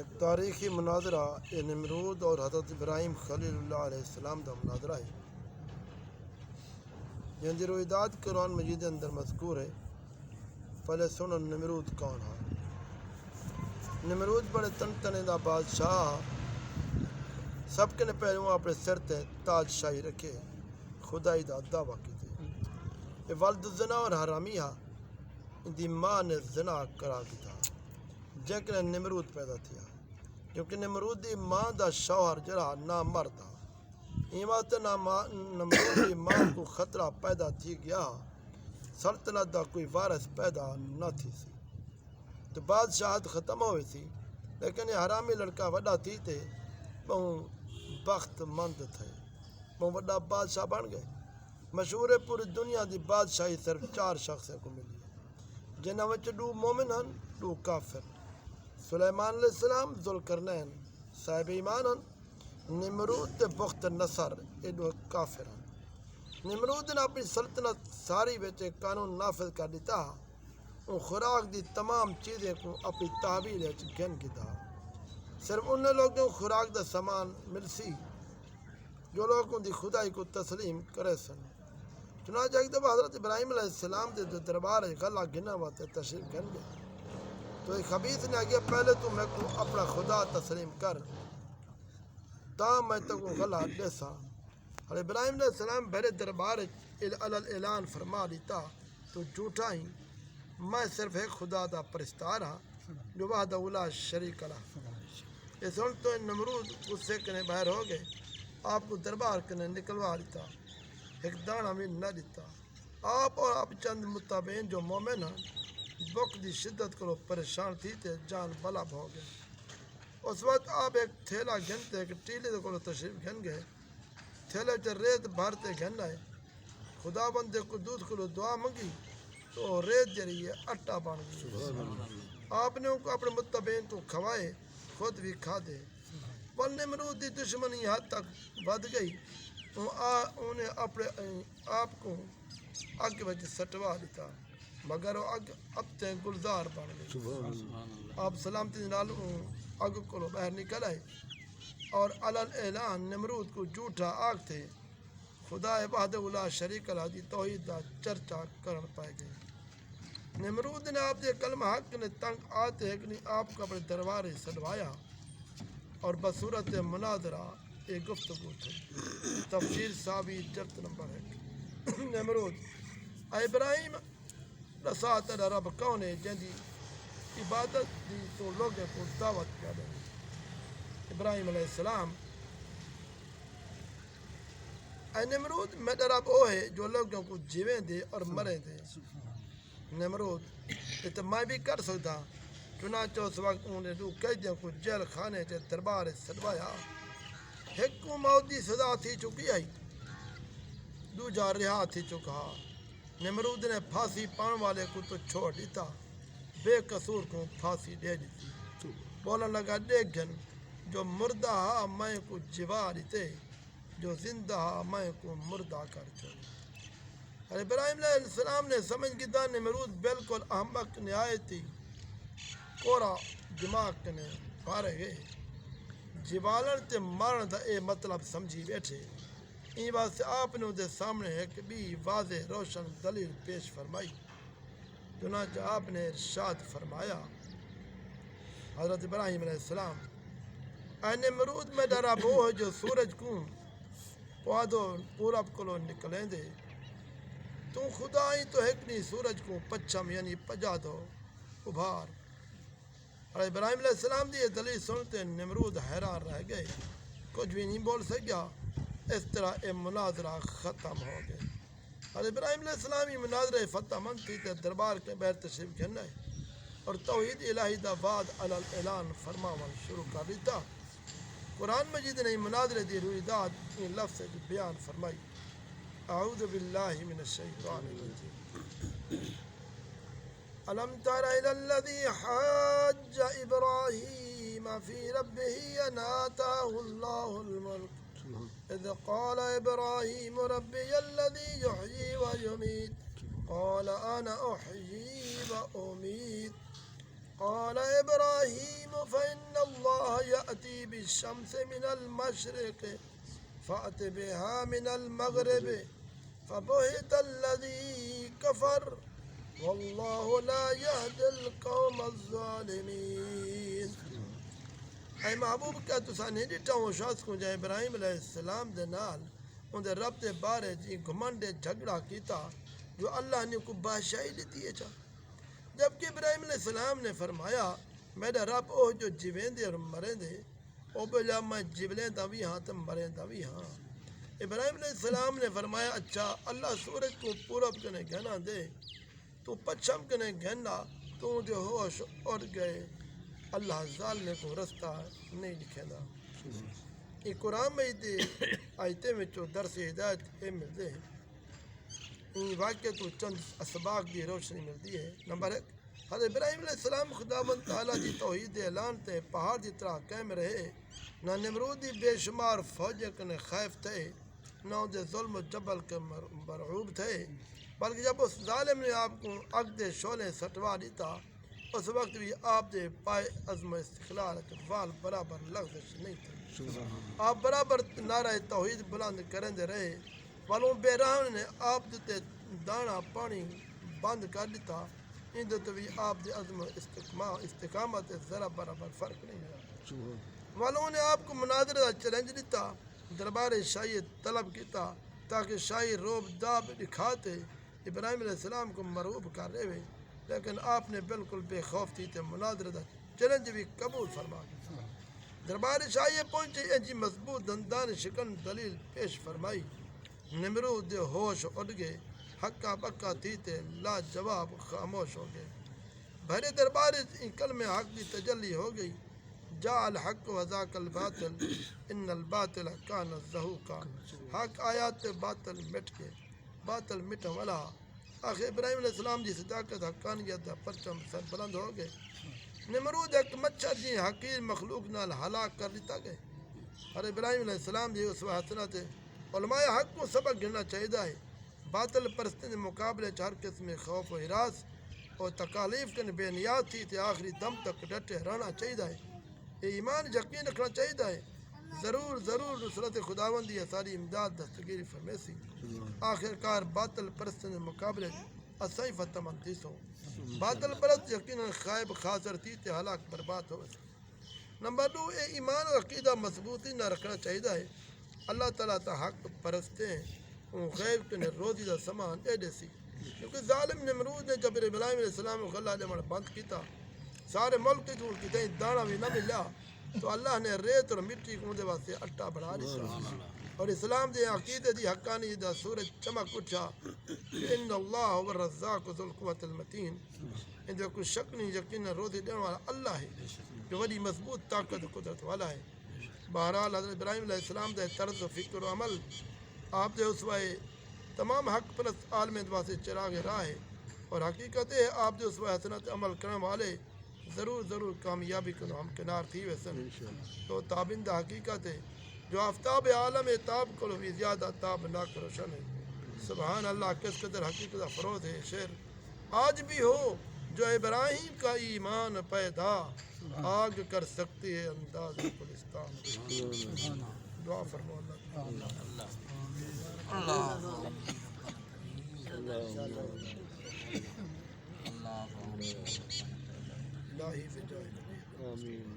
ایک تاریخی مناظرہ نمرود اور حضرت ابراہیم خلیل اللہ علیہ السلام کا مناظرہ ہے جن کی روایات قرآن مجید اندر مذکور ہے۔ پہلے سنو نمرود کون ہے۔ نمرود بڑے تنتنے دا بادشاہ، سب کے نے پہلوں اپنے سر تے تاج شاہی رکھے، خدائی دا دعویٰ کیتے۔ یہ ولد زنا اور حرامی ہا، ان دی ماں نے زنا کرا کیتا جیکن نمرود پیدا تھیا، کیونکہ نمرود دی ماں دا شوہر جڑا نامرد ہا، این واسطے نمرود دی ماں کو خطرہ پیدا تھی گیا، سلطنت دا کوئی وارث پیدا نہ تھی سی، تو بادشاہت ختم ہوئی سی، لیکن یہ حرامی لڑکا وڈا تھی تے بہت بخت مند تھے، بہت وڈا بادشاہ بن گئے۔ مشہور ہے پوری دنیا دی بادشاہی صرف 4 شخص کو ملی ہے، جنہاں وچ 2 مومن ہن 2 کافر، سلیمان علیہ السلام، ذوالقرنین صاحب ایمان ہن، نمرود تے بخت نصر یہ 2 کافر ہن۔ نمرود نے اپنی سلطنت ساری وچ ایک قانون نافذ کر دیتا، وہ خوراک دی تمام چیزیں کو اپنی تحویل وچ گن گدا، صرف ان لوگوں کو خوراک دا سامان مل سی جو لوگ ان دی خدائی کو تسلیم کرے سن۔ چنانچہ ایک دفعہ حضرت ابراہیم علیہ السلام دے دربار غلہ گنا واسطے تشریف گن گئے، تو ایک خبیث نے آگیا پہلے تو میں کو اپنا خدا تسلیم کر تا میں تو غلہ دیسا۔ اور ابراہیم علیہ السلام میرے دربار اعلان فرما دیتا تو جھوٹا ہی، میں صرف ایک خدا دا پرستار ہاں جو وحدہ لا شریک لہ۔ یہ سن تو نمرود غصے کنے باہر ہو گئے، آپ کو دربار کنے نکلوا دیتا، ایک دانہ بھی نہ دیتا۔ آپ اور آپ چند متابعین جو مومن ہیں بھوک دی شدت کو پریشان تھی تے جان بلا ہو گئے۔ اس وقت آپ ایک تھیلا گھنتے ایک ٹیلے کو تشریف گھن گئے، تھیلے چ ریت بھرتے گھن آئے، خدا بندے کو دودھ کو دعا منگی تو ریت جری ہے اٹا بن گئی۔ آپ نے ان کو اپنے متابعین کو کھوائے، خود بھی کھا دے، پر نمرود دی دشمنی حد تک ود گئی، انہیں اپنے آپ کو اگ وچ سٹوا دیتا، مگر وہ اگ اب تے گلزار بن گئی۔ آپ سلامتی نال اگ کو باہر نکل آئے اور علل اعلان نمرود کو جھوٹا آکھتے خدا وحدہ لا شریک لہ دی توحید دا چرچا کرن پائے گئے۔ نمرود نے آپ دے کلمہ حق نے تنگ آتے ایک نے آپ کو اپنے دربار سدوایا اور بصورت مناظرہ ایک گفتگو تھی۔ تفسیر ساوی جلد نمبر 1۔ نمرود: اے ابراہیم، رسا تیرا رب کون ہے جن دی عبادت دی تو لوگوں کو دعوت کر دے؟ ابراہیم علیہ السلام: اے نمرود، میرا رب وہ ہے جو لوگوں کو جیویں دے اور مرے دے۔ نمرود: یہ تو میں بھی کر سکتا، چنانچہ اس وقت انہوں نے 2 قیدیوں کو جیل خانے کے دربار سدوایا، ایک کو موت کی سزا تھی چکی آئی، دوجا رہا تھی چکا۔ نمرود نے پھانسی پان والے کو تو چھوڑ دیتا، بے قصور کو پھانسی دے دیتی، بولن لگا دیکھن جو مردہ ہا میں کو جوا دیتے، جو زندہ ہا میں کو مردہ کر چھوڑے۔ اور ابراہیم علیہ السلام نے سمجھ گیا نمرود بالکل احمق نہایتی کورا دماغ نے پارے گئے، جوالن تے مارن دا اے مطلب سمجھی بیٹھے۔ این واسطے آپ نے دے سامنے ایک بھی واضح روشن دلیل پیش فرمائی، چنانچہ آپ نے ارشاد فرمایا، حضرت ابراہیم علیہ السلام: اے نمرود، میں ڈرا وہ ہے جو سورج کو پوادو پورب کو نکلیں دے، تو خدا ہی تو ایک نہیں سورج کو پچھم یعنی پجا دو ابھار۔ اور ابراہیم علیہ السلام دی یہ دلیل سنتے نمرود حیران رہ گئے، کچھ بھی نہیں بول سکیا۔ اس طرح یہ مناظرہ ختم ہو گئے۔ اور ابراہیم علیہ السلام یہ مناظرہ فتح مند تھی تے دربار کے بہر تشریف گھن آئے اور توحید الہی دا بعد علل اعلان فرماون شروع کر دیتا۔ قرآن مجید نے مناظرے دی رویداد ان لفظ سے بیان فرمائی: اعوذ باللہ من الشیطان الرجیم، الم تر الی الذی حاج ابراہیم فی ربہ ان آتاہ اللہ الملک اذ قال ابراہیم ربی الذی یحیی ویمیت قال انا احیی وامیت قال ابراہیم فإن الله يأتي بالشمس من المشرق فأت بها من المغرب فبهت الذي كفر والله لا يهدي القوم الظالمين. اے محبوب کیا تساں نہیں ڈٹھا ہوں شخص کو جائے ابراہیم علیہ السلام دے نال ان دے رب دے بارے جی گھمنڈ جھگڑا کیتا جو اللہ نے کو بادشاہی دیتی ہے چاہ، جبکہ ابراہیم علیہ السلام نے فرمایا میرا رب او جو جیویں دے اور مریں دے او بلا میں جبلیں دا بھی ہاں تو مریں دا بھی ہاں. ابراہیم علیہ السلام نے فرمایا اچھا اللہ سورج کو پورب کنے گھنا دے تو پچھم کنے گھنا تو جو ہوش اڑ گئے اللہ ظالم کو رستہ نہیں لکھے دا. یہ قرآن میں دے آیتے میں جو درس ہدایت ہے ملتے ہیں ان واقعہ تو چند اسباق دی روشنی ملتی ہے. نمبر 1 حضرت ابراہیم علیہ السلام خداوند تعالیٰ دی توحید اعلان تے پہاڑ دی طرح قائم رہے، نہ نمرود دی بے شمار فوجیں کنے خائف تھے نہ ان دے ظلم و جبل کے مرعوب تھے، بلکہ جب اس ظالم نے آپ کو اگ دے شعلے سٹوا دیتا اس وقت بھی آپ دے پائے عزم استقلال کے وال برابر لغزش نہیں تھے. آپ برابر نعرہ توحید بلند کرندے رہے، والوں بے رحم نے آپ دیتے دانا پانی بند کر دیتا، ان تو بھی آپ دے عزم استقامت ذرا برابر فرق نہیں ہے. والوں نے آپ کو مناظرہ کا چیلنج دیتا، دربار شاہی طلب کیتا تاکہ شاہی روب داب دکھاتے ابراہیم علیہ السلام کو مرعوب کر رہے ہوئے، لیکن آپ نے بالکل بے خوف تھی تے مناظرہ کا چیلنج بھی قبول فرما. دربار شاہی پہنچے ایجی مضبوط دندان شکن دلیل پیش فرمائی، نمرود دے ہوش اڑ گئے، حقا بکا تھی تے لا جواب خاموش ہو گئے. بھرے دربار ان کلمہ حق کی تجلی ہو گئی، جا الحق و ذاک الباطل ان الباطل کان زہوقا. حق آیات تے باطل مٹ گئے، باطل مٹ والا. آخر ابراہیم علیہ السلام جی صداقت حقانیت دا پرچم سر بلند ہو گئے. نمرود ایک مچھر جی حقیر مخلوق نال ہلاک کر دیتا گئے. اور ابراہیم علیہ السلام جی اس حسنت علماء حق کو سبق گرنا چاہیے ہے. باطل پرستی کے مقابلے ہر قسم خوف و ہراس اور تکالیف کے بے نیاز تھی تے آخری دم تک ڈٹے رہنا چاہیے ہے. یہ ایمان یقین رکھنا چاہیے ہے، ضرور ضرور نصرت خداوندی ساری امداد دستگیری فرمیسی. آخر کار باطل پرست کے مقابلے اسائی فتح مندی سو. باطل پرست یقیناً خائب خاصر تھی تے ہلاک برباد ہو. نمبر 2 اے ایمان اور عقیدہ مضبوطی نہ رکھنا چاہیے ہے. اللہ تعالیٰ تا حق پرستے ان غیب کے روزی دا سامان دے دے سی، کیونکہ ظالم نمرود نے جب ابراہیم علیہ السلام کو غلہ دے بند کیتا سارے ملک کے دور کی دانا بھی نہ ملا تو اللہ نے ریت اور مٹی کو دے واسطے اٹا بنا دیا. اور اسلام دے عقیدے دی حقانی دا سورج چمک اٹھا ان اللہ هو الرزاق ذو القوۃ المتین. ان دے کوئی شک نہیں یقینا روزی دینے والا اللہ ہے جو بڑی مضبوط طاقت و قدرت والا ہے. بہرحال حضرت ابراہیم علیہ السلام دے طرز و فکر و عمل آپ دے اسوائے تمام حق پرست عالم واسطے چراغ راہ ہے، اور حقیقت ہے آپ دے اسوائے حسنت عمل کرنے والے ضرور ضرور کامیابی کو ہم کنار تھی ویسن. تو تابندہ حقیقت ہے جو آفتاب عالم تاب کو بھی زیادہ تاب نہ روشن ہے. سبحان اللہ کس قدر حقیقت فروز ہے. شعر آج بھی ہو جو ابراہیم کا ایمان پیدا آگ کر سکتی ہے انداز گلستان. دعا فرمو اللہ. الہی فجائے. آمین.